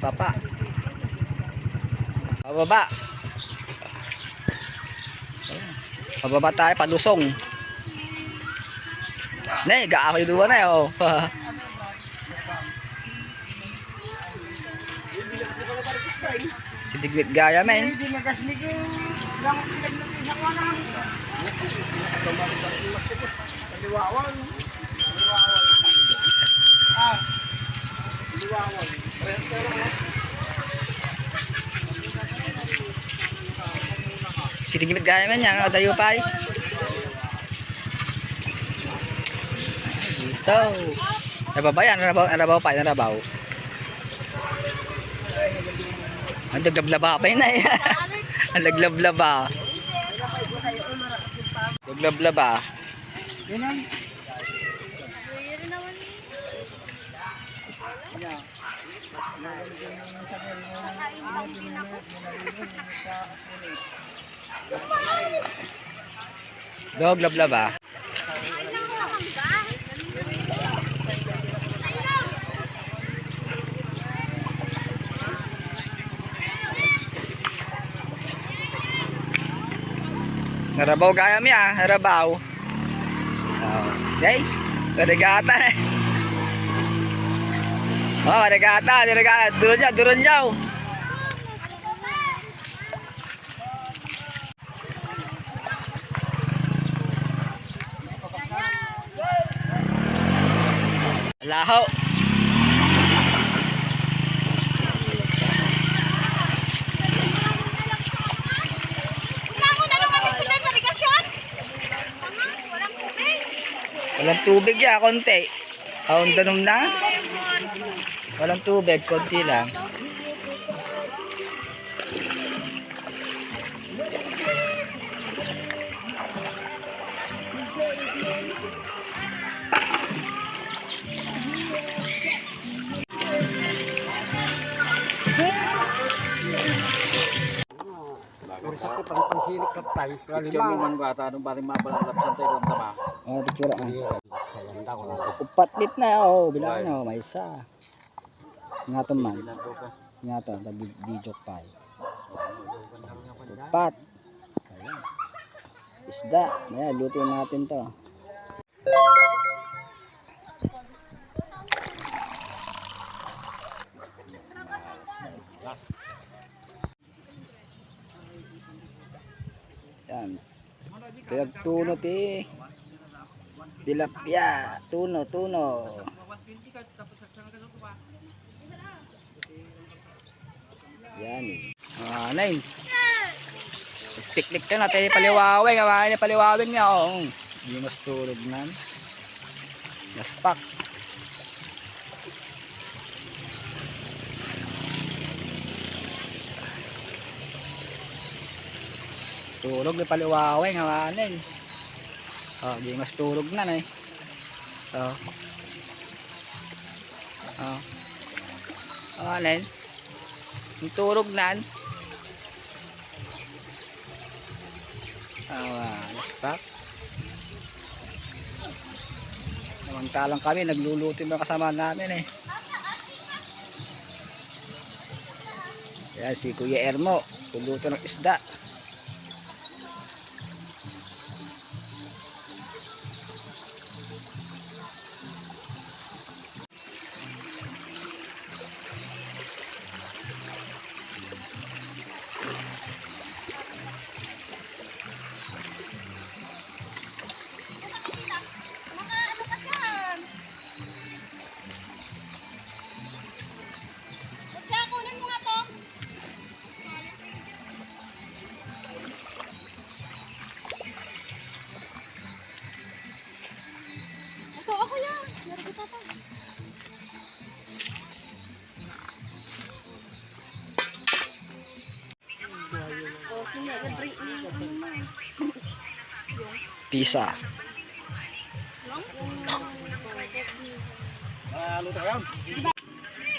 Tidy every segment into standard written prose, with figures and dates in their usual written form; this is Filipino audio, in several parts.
Papa. Pababa. Pababa tayo, palusong. Ne, gaakoy duwa na oh. Si Digwit gaya men. Si Digwit gaya men yang tayo pa. Dito. Nababayan, narabaw pa, narabaw. Ang daglablaba pa yun na eh. Ang daglablaba. Daglablaba. Daglablaba. Narabaw gaya mi narabaw. Okay, regata eh. Regata, durun niyaw. Laho. Walang tubig ya, konti. Ang danom na. Walang tubig, konti lang. Pagpangsilik ka tayo sa lima. Cuman bata nung paling mabalap santai ron tama. Oh, picture upat lit na oh, bilang no, may isa. Ngato man. Ngato, video pa. Upat. Ayan. Isda, ayan, lutuin natin 'to. Yan. Tuno ti. Tilapia, tuno. Yan. Nain. Piknik ka na tayo paliwaweng, kawain paliwaweng niya oh. Di mas tulog nan. Naspak. Tulog ni paliwaweng hawanin. Oh, di mas tulog na eh. Oh. Oh. Hawanin. Yung tulog nan. Naspak. Samantalang kami nagluluto ng kasama namin eh. Yan si Kuya Ermo, luluto ng isda. Pisa.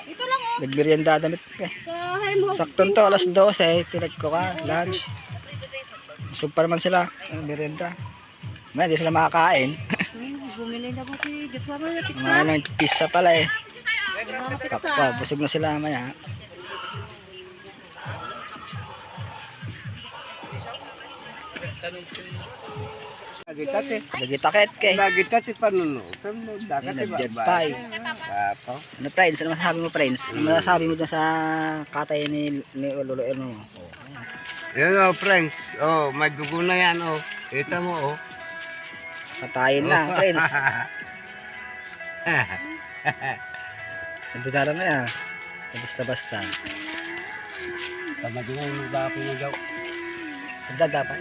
Ito lang oh. Nagmerienda damit eh. Sakto to, alas 12, pinag ko ka, lunch. Busog pa naman sila, merienda. May, di sila makakain. Bumili na po si Joshua. Mga pizza pala eh. Kapwa, busog na sila maya. Nagitati. Nagitakit kay. Nagitati panuno. Pero dagat Nagdadpay. Apo. Ano friends? Ano masasabi mo friends? Ano masasabi mo dyan sa katay ni Lolo Erno? Yan o, friends. Oh, may dugo na yan oh. Kita mo oh. Katayin na friends. Nagdadara na yan. Basta-basta. Tama din na yung dapat mo daw. Nagdadapan?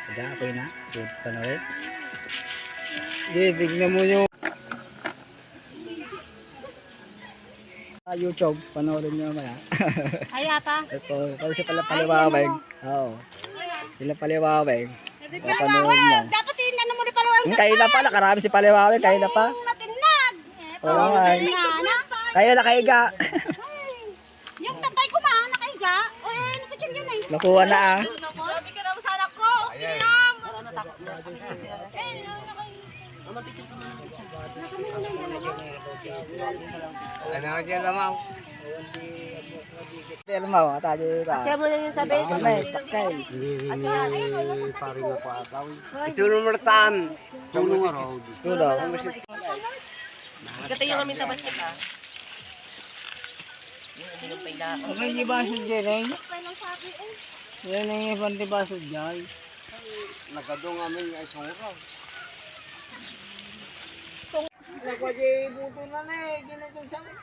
Nagdadapan na? Good ka na rin? Tignan mo yung YouTube, panoorin nyo naman ha. Ay, ata. Ito, kasi pala paliwaweng. Oo. Sila paliwaweng. Papanood mo. Dapat ano mo rin palawang Kayo na pala, karami si paliwaweng, kayo na pa. natinag. Oo nga. Kayo na kahiga. Yung tatay ko nakahiga. O eh, nakachil yun eh. Nakuha na ah. Sabi ka naman sa anak ko. ano dyan lamang. Pero mo, ataji ka. Kaya mo lang yung sabi. May takay. Paring ako ataw. Ito naman tan. Tulong araw. Tulo. Katayo kami tabas kita. Okay, di ba sa dyan yan ang ibang di ba sa dyan? Nagadong amin ay sunguraw. Nagwajibuto na ginagong sa amin.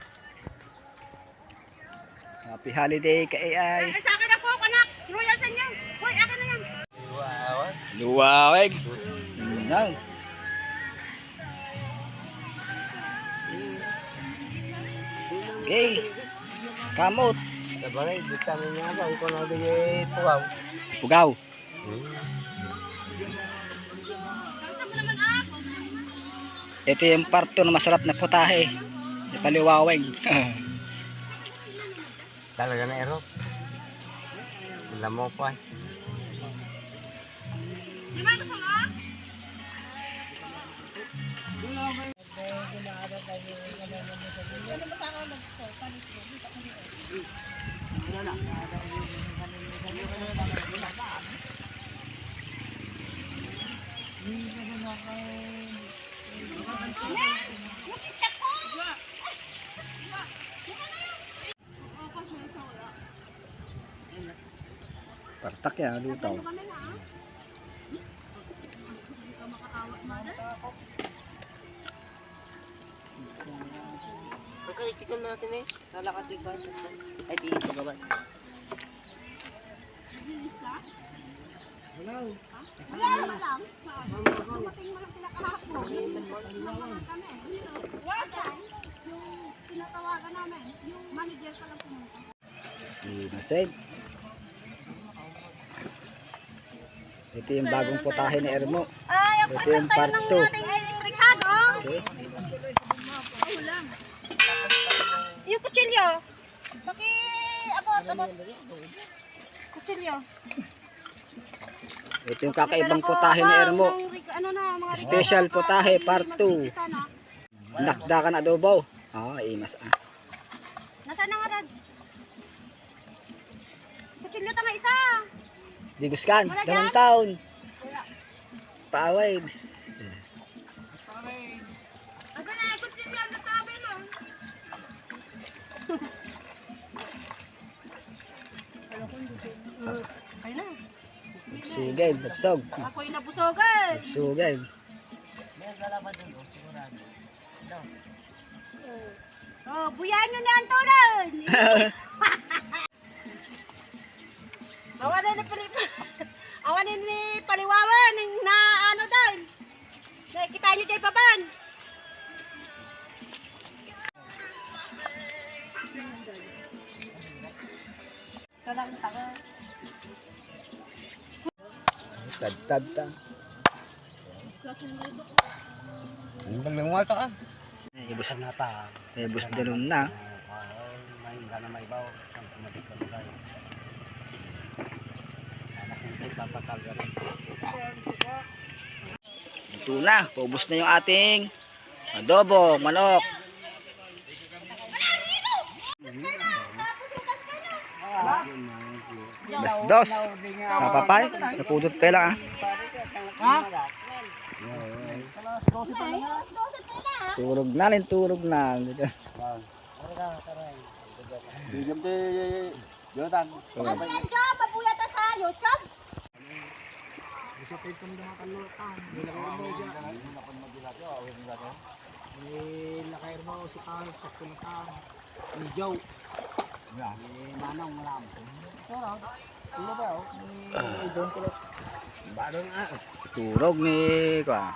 Happy holiday ka AI. Sa akin ako, anak. Royal sa inyo. Hoy, akin na yan. Luwaweg. Now. Okay. Kamot. Sabagay, dito namin nga ba? Ito na bigay pugaw. Pugaw. Ito yung parto na masarap na putahe. Yung paliwaweg. Talaga na ero. Alam mo pa. Partak ya, lutaw. Okay, chicken natin eh. Lalakas yung basa. Ay, di sa baba. Wala naman lang. Dumating mo lang sila kahapon. Wala dyan. Yung tinatawagan namin. Yung manager pa lang pumunta. Masig. Ito yung bagong putahe ni Ermo. Ay, ang Ito yung part 2. Ricardo. Okay. Yung kutsilyo. Abot. Kutsilyo. Ito yung kakaibang putahe ni Ermo. Ano na, mga Special putahe part 2. Nakdakan adobo. Imas ah. Nasaan na nga rad? Kutsilyo ta nga isa. Diguskan, damang taon. Paaway. Aba na, kutsilyo ang natabi mo. Ay na. Sige, busog. Ako'y nabusogan. Busugay. Oh, buyan nyo na ang turon. Awanin ni Paliwawan na ano daw. Nakikita niyo kay Paban. Salang tanga. Tad ta. Ang balingwal ta ah. Ibus na ta. Ibus dalon na. May gana may baw. Ang kumadik ka tayo. Ito na, paubos na yung ating adobo, manok. Alas 2. Sa papay. Napudot pa lang ah. Turog na rin, turog na. Bigyan di Jonathan. Yan siya, mabuyata sa YouTube. Turog ni kwa.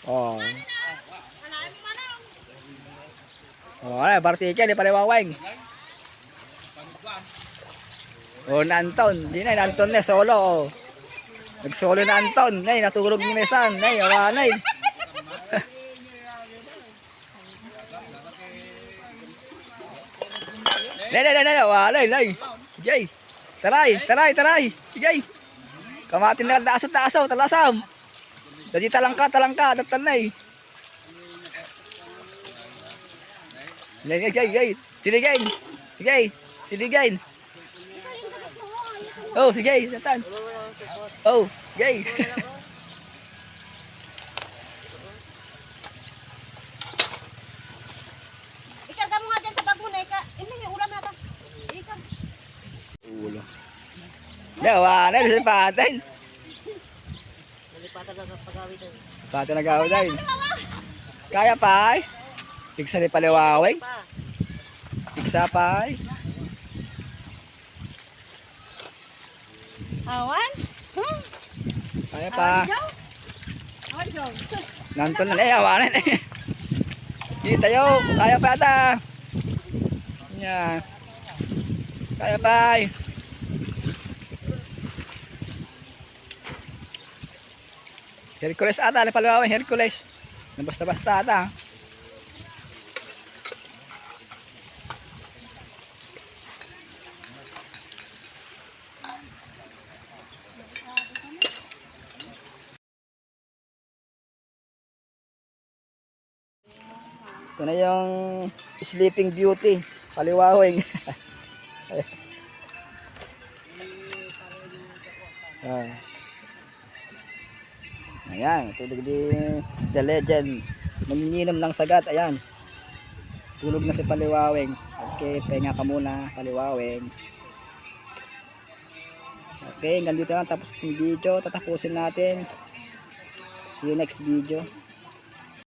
Oh. Oh, ay partikel di paliwaweng. Oh, na Anton, di na Anton na solo. Oh. Nag-solo na Anton, nay naturog ni Mesan, nay awanay. Nay, awanay, nay. Sige. Taray. Sige. Kamatin na daasot, talasam. Dadi talangka, datanay. Sige. Siligain. Oh, sige, datan. Oh, sige. Ikarga mo nga dyan sa bag mo na ini yung ulam na ito. Ikarga. Ulo. Dawa na sa patin. Patin na gawin dahil. Kaya pa ay. Iksa ni paliwaweng. Iksa pa ay. Awan? Kaya pa. Awan daw. Nanton na awanan eh. Di tayo. Kaya pa ata. Yan. Kaya pa ay. Hercules ata, ano paliwaweng Hercules. Basta-basta ata. Ito na yung Sleeping Beauty, paliwaweng. Ah. Ayan, tulog din The Legend. Nanginginom ng sagat, ayan. Tulog na si paliwaweng. Okay, pahinga ka muna, paliwaweng. Okay, hanggang dito lang tapos yung video. Tatapusin natin. See you next video.